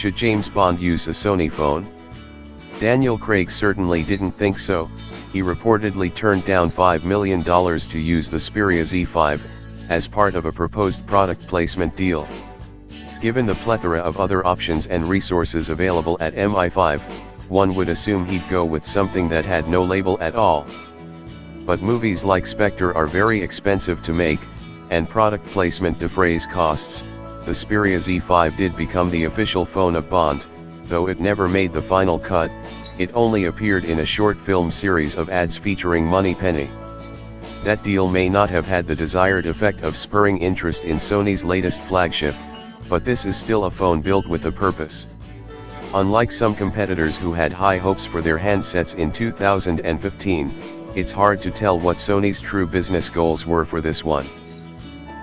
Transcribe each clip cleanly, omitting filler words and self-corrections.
Should James Bond use a Sony phone? Daniel Craig certainly didn't think so. He reportedly turned down $5 million to use the Xperia Z5, as part of a proposed product placement deal. Given the plethora of other options and resources available at Mi5, one would assume he'd go with something that had no label at all. But movies like Spectre are very expensive to make, and product placement defrays costs. The Xperia Z5 did become the official phone of Bond, though it never made the final cut. It only appeared in a short film series of ads featuring Moneypenny. That deal may not have had the desired effect of spurring interest in Sony's latest flagship, but this is still a phone built with a purpose. Unlike some competitors who had high hopes for their handsets in 2015, it's hard to tell what Sony's true business goals were for this one.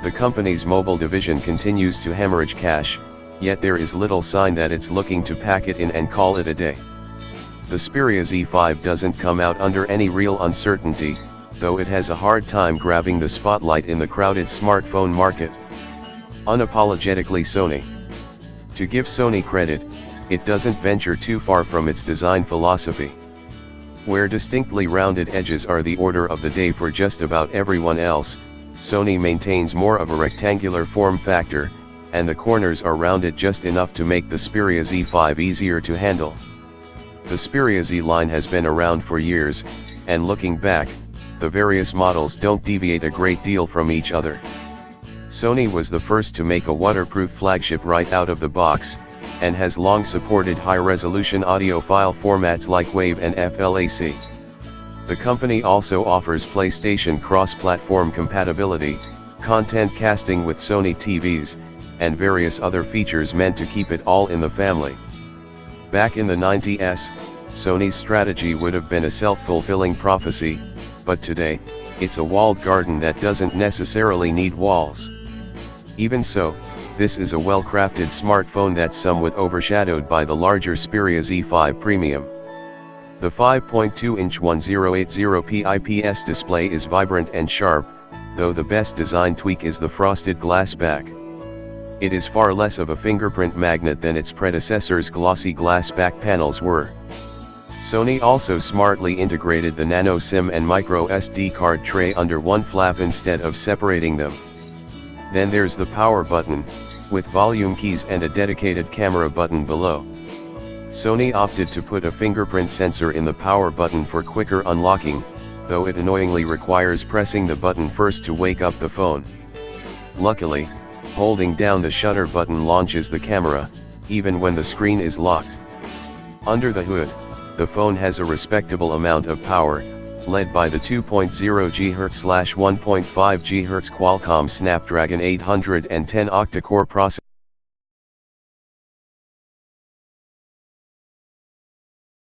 The company's mobile division continues to hemorrhage cash, yet there is little sign that it's looking to pack it in and call it a day. The Xperia Z5 doesn't come out under any real uncertainty, though it has a hard time grabbing the spotlight in the crowded smartphone market. Unapologetically Sony. To give Sony credit, it doesn't venture too far from its design philosophy. Where distinctly rounded edges are the order of the day for just about everyone else, Sony maintains more of a rectangular form factor, and the corners are rounded just enough to make the Xperia Z5 easier to handle. The Xperia Z line has been around for years, and looking back, the various models don't deviate a great deal from each other. Sony was the first to make a waterproof flagship right out of the box, and has long supported high-resolution audio file formats like WAV and FLAC. The company also offers PlayStation cross-platform compatibility, content casting with Sony TVs, and various other features meant to keep it all in the family. Back in the 90s, Sony's strategy would have been a self-fulfilling prophecy, but today, it's a walled garden that doesn't necessarily need walls. Even so, this is a well-crafted smartphone that's somewhat overshadowed by the larger Xperia Z5 Premium. The 5.2-inch 1080p IPS display is vibrant and sharp, though the best design tweak is the frosted glass back. It is far less of a fingerprint magnet than its predecessor's glossy glass back panels were. Sony also smartly integrated the nano SIM and micro SD card tray under one flap instead of separating them. Then there's the power button, with volume keys and a dedicated camera button below. Sony opted to put a fingerprint sensor in the power button for quicker unlocking, though it annoyingly requires pressing the button first to wake up the phone. Luckily, holding down the shutter button launches the camera, even when the screen is locked. Under the hood, the phone has a respectable amount of power, led by the 2.0 GHz/1.5 GHz Qualcomm Snapdragon 810 octa-core processor.